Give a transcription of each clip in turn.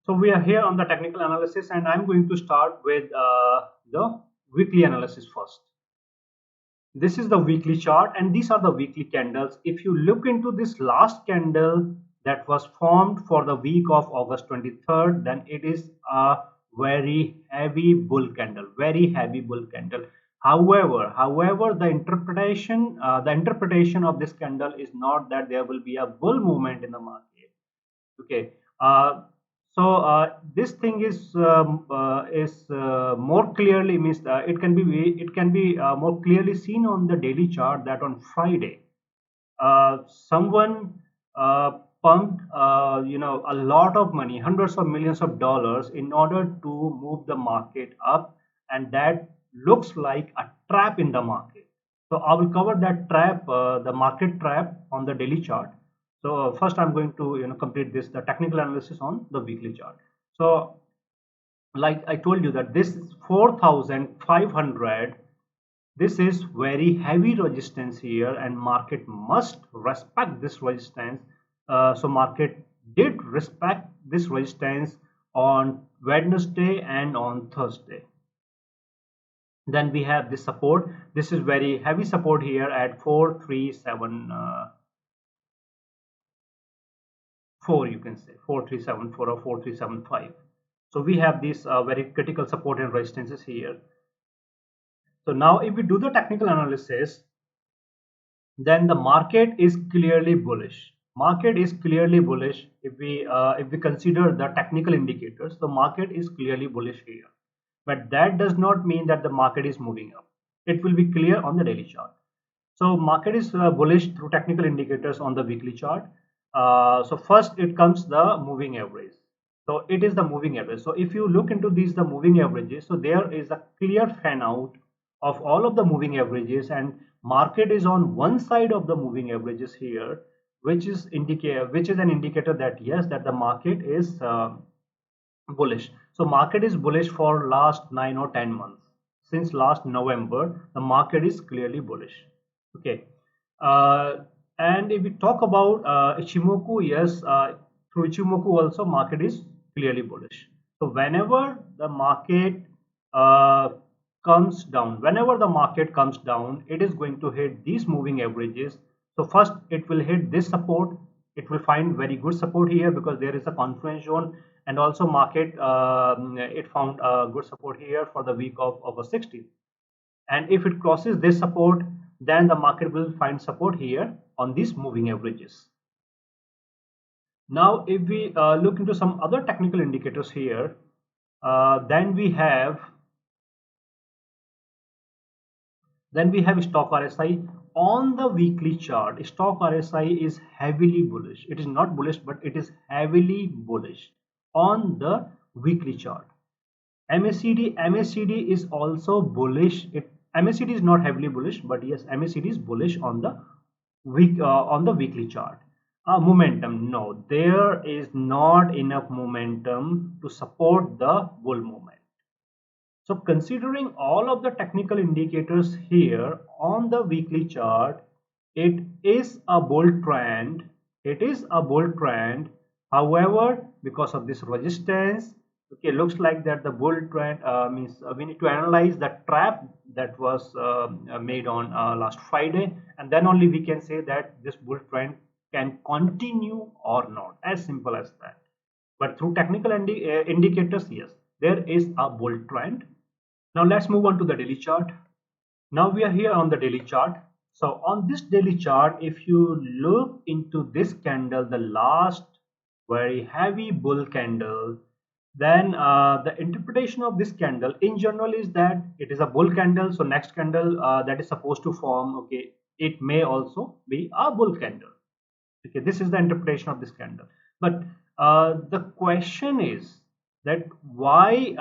So we are here on the technical analysis, and I'm going to start with the weekly analysis first. This is the weekly chart, and these are the weekly candles. If you look into this last candle that was formed for the week of August 23rd, then it is a very heavy bull candle, very heavy bull candle. However, the interpretation of this candle is not that there will be a bull movement in the market. Okay. This thing is more clearly means it can be more clearly seen on the daily chart that on Friday someone pumped a lot of money, hundreds of millions of dollars, in order to move the market up, and that looks like a trap in the market. So I will cover that trap, the market trap, on the daily chart. So first I'm going to complete the technical analysis on the weekly chart. So like I told you that this is 4,500. This is very heavy resistance here, and market must respect this resistance. So market did respect this resistance on Wednesday and on Thursday. Then we have this support. This is very heavy support here at 4,374. You can say 4,374 or 4,375. So we have these very critical support and resistances here. So now if we do the technical analysis, then the market is clearly bullish. Market is clearly bullish if we consider the technical indicators. The market is clearly bullish here, but that does not mean that the market is moving up. It will be clear on the daily chart. So market is bullish through technical indicators on the weekly chart. So first it comes the moving average. So it is the moving average. So if you look into these, the moving averages, so there is a clear fan out of all of the moving averages, and market is on one side of the moving averages here, which is an indicator that yes, that the market is bullish. So market is bullish for last 9 or 10 months. Since last November, the market is clearly bullish. Okay. uh, and if we talk about Ichimoku, yes, through Ichimoku also market is clearly bullish. So uh, whenever the market comes down, it is going to hit these moving averages. So first it will hit this support. It will find very good support here because there is a confluence zone, and also market it found a good support here for the week of August 16th. And if it crosses this support, then the market will find support here on these moving averages. Now if we look into some other technical indicators here, then we have stock RSI. On the weekly chart, stock RSI is heavily bullish. It is not bullish, but it is heavily bullish on the weekly chart. MACD is also bullish. MACD is not heavily bullish, but yes, MACD is bullish on the weekly chart. Momentum, no, there is not enough momentum to support the bull movement. So considering all of the technical indicators here on the weekly chart, it is a bull trend. It is a bull trend. However, because of this resistance, okay, looks like that the bull trend means we need to analyze the trap that was made on last Friday, and then only we can say that this bull trend can continue or not. As simple as that. But through technical indicators, yes, there is a bull trend. Now let's move on to the daily chart. Now we are here on the daily chart. So on this daily chart, if you look into this candle, the last very heavy bull candle, then the interpretation of this candle in general is that it is a bull candle. So next candle that is supposed to form, okay, it may also be a bull candle. Okay, this is the interpretation of this candle. But the question is that why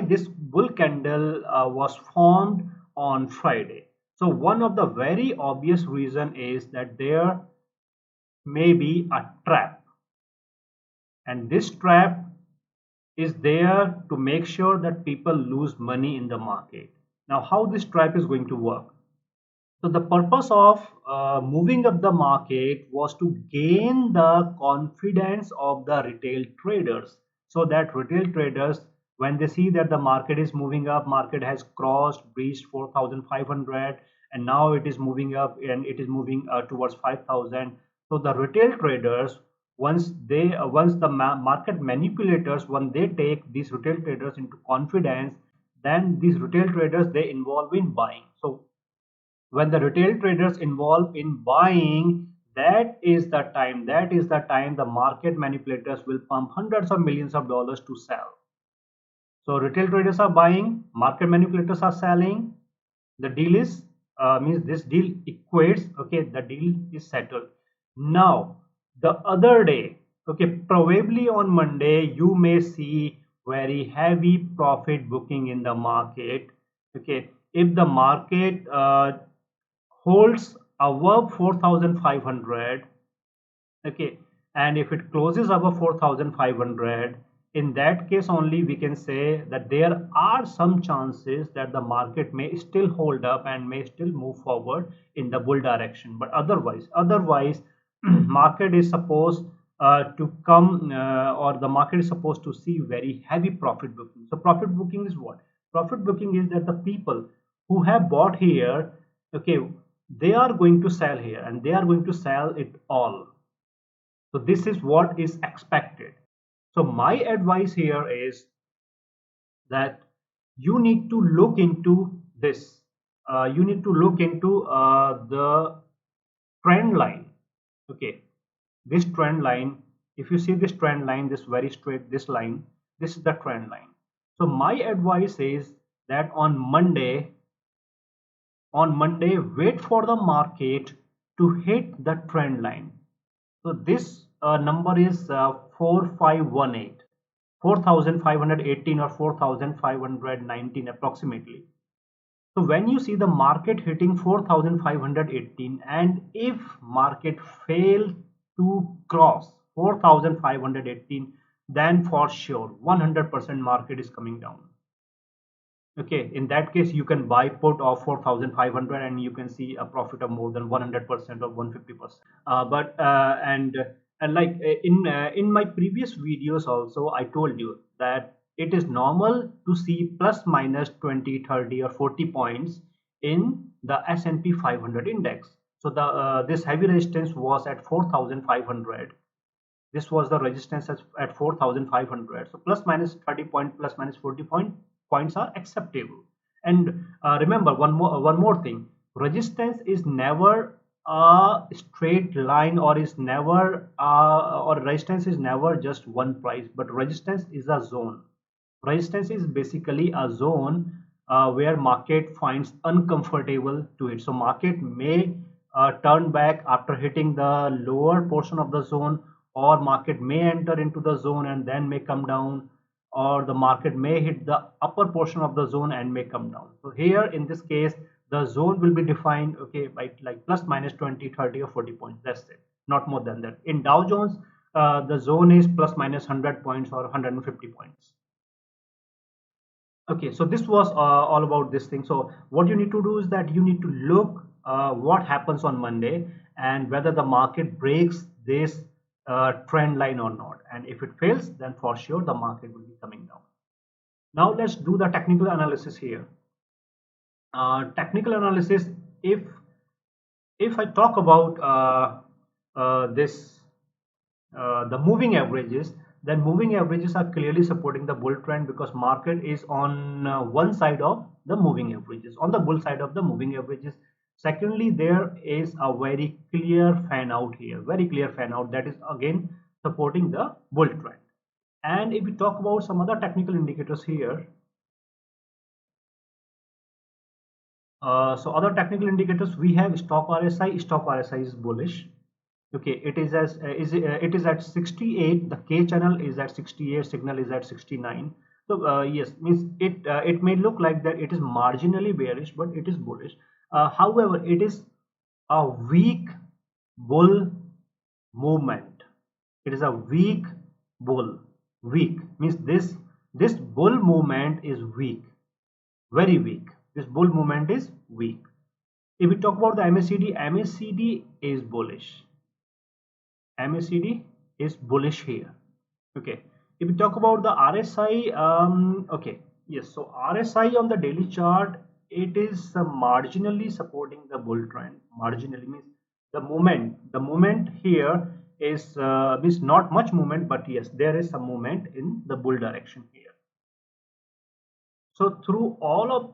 this bull candle was formed on Friday. So one of the very obvious reason is that there may be a trap, and this trap is there to make sure that people lose money in the market. Now how this trap is going to work? So the purpose of moving up the market was to gain the confidence of the retail traders, so that retail traders, when they see that the market is moving up, market has crossed, breached 4,500, and now it is moving up and it is moving towards 5,000. So the retail traders, once the market manipulators, when they take these retail traders into confidence, then these retail traders, they involve in buying. So when the retail traders involve in buying, that is the time the market manipulators will pump hundreds of millions of dollars to sell. So retail traders are buying, market manipulators are selling. The deal is means this deal equates. Okay, the deal is settled. Now the other day, okay, probably on Monday, you may see very heavy profit booking in the market. Okay, if the market holds above 4,500, okay, and if it closes above 4,500, in that case only we can say that there are some chances that the market may still hold up and may still move forward in the bull direction. But otherwise market is supposed to come or the market is supposed to see very heavy profit booking. So profit booking is what? Profit booking is that the people who have bought here, okay, they are going to sell here and they are going to sell it all. So this is what is expected. So my advice here is that you need to look into this. You need to look into the trend line. Okay, this trend line. If you see this trend line, this very straight, this line, this is the trend line. So my advice is that on Monday, wait for the market to hit the trend line. So this number is 4518, 4518 or 4519 approximately. So when you see the market hitting 4518, and if market fail to cross 4518, then for sure 100% market is coming down. Okay, in that case you can buy put of 4,500 and you can see a profit of more than 100% or 150%. But and like in my previous videos also, I told you that it is normal to see plus minus 20, 30 or 40 points in the S&P 500 index. So the this heavy resistance was at 4,500. This was the resistance at 4,500. So plus minus 30 point, plus minus 40 points are acceptable. And remember one more thing: resistance is never a straight line, or is never or resistance is never just one price, but resistance is a zone. Resistance is basically a zone where market finds uncomfortable to it. So market may turn back after hitting the lower portion of the zone, or market may enter into the zone and then may come down, or the market may hit the upper portion of the zone and may come down. So here in this case, the zone will be defined, okay, by like plus minus 20, 30 or 40 points. That's it, not more than that. In Dow Jones, the zone is plus minus 100 points or 150 points. Okay, so this was all about this thing. So what you need to do is that you need to look what happens on Monday and whether the market breaks this trend line or not. And if it fails, then for sure the market will be coming down. Now let's do the technical analysis here. Technical analysis, if I talk about this the moving averages, then moving averages are clearly supporting the bull trend, because market is on one side of the moving averages, on the bull side of the moving averages. Secondly, there is a very clear fan out here, very clear fan out, that is again supporting the bull trend. And if we talk about some other technical indicators here, so other technical indicators, we have stock RSI. Stock RSI is bullish. Okay, it is it is at 68. The K channel is at 68. Signal is at 69. So yes, means it may look like that it is marginally bearish, but it is bullish. However, it is a weak bull movement. It is a weak bull. Weak means this bull movement is weak, very weak. This bull movement is weak. If we talk about the MACD, MACD is bullish. MACD is bullish here. Okay. If we talk about the RSI, okay, yes. So RSI on the daily chart, it is marginally supporting the bull trend. Marginally means the movement. The movement here is means not much movement, but yes, there is some movement in the bull direction here. So through all of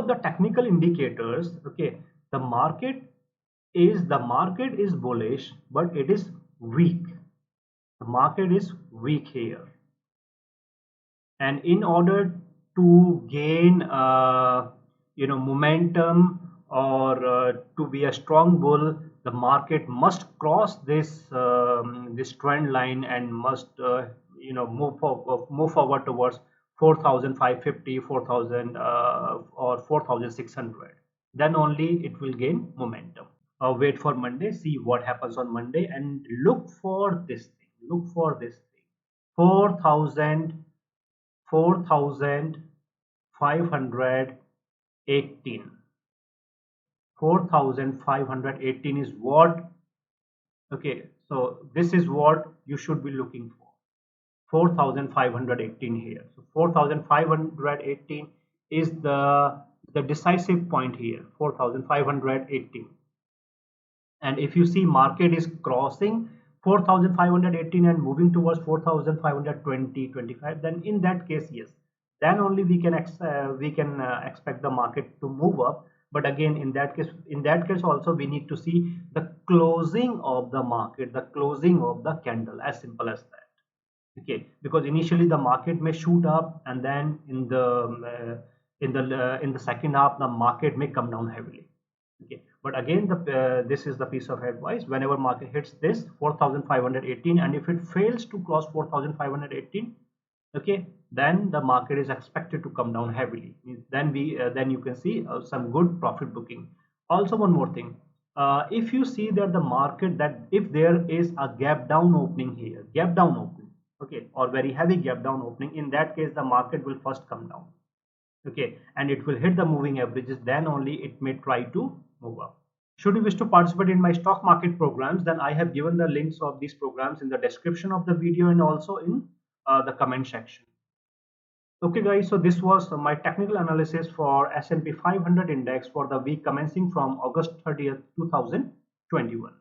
the technical indicators, okay, the market is bullish, but it is weak. The market is weak here, and in order to gain momentum, or to be a strong bull, the market must cross this trend line and must move forward towards 4,550, 4,000, or 4,600. Then only it will gain momentum. Wait for Monday, see what happens on Monday, and look for this thing. Look for this thing. 4,000, 4,518. 4,518 is what, okay, so this is what you should be looking for. 4,518 here. So 4,518 is the decisive point here. 4,518. And if you see market is crossing 4,518 and moving towards 4,520, 25, then in that case, yes, then only we can expect the market to move up. But again, in that case also, we need to see the closing of the market, the closing of the candle, as simple as that. Okay, because initially the market may shoot up, and then in the second half the market may come down heavily. Okay, but again, this is the piece of advice: whenever market hits this 4,518, and if it fails to cross 4,518, okay, then the market is expected to come down heavily. Then you can see some good profit booking. Also, one more thing, if you see that the market, that if there is a gap down opening here, gap down opening, okay, or very heavy gap down opening, in that case the market will first come down, okay, and it will hit the moving averages, then only it may try to move up. Should you wish to participate in my stock market programs, then I have given the links of these programs in the description of the video and also in the comment section. Okay guys, so this was my technical analysis for S&P 500 index for the week commencing from August 30th 2021.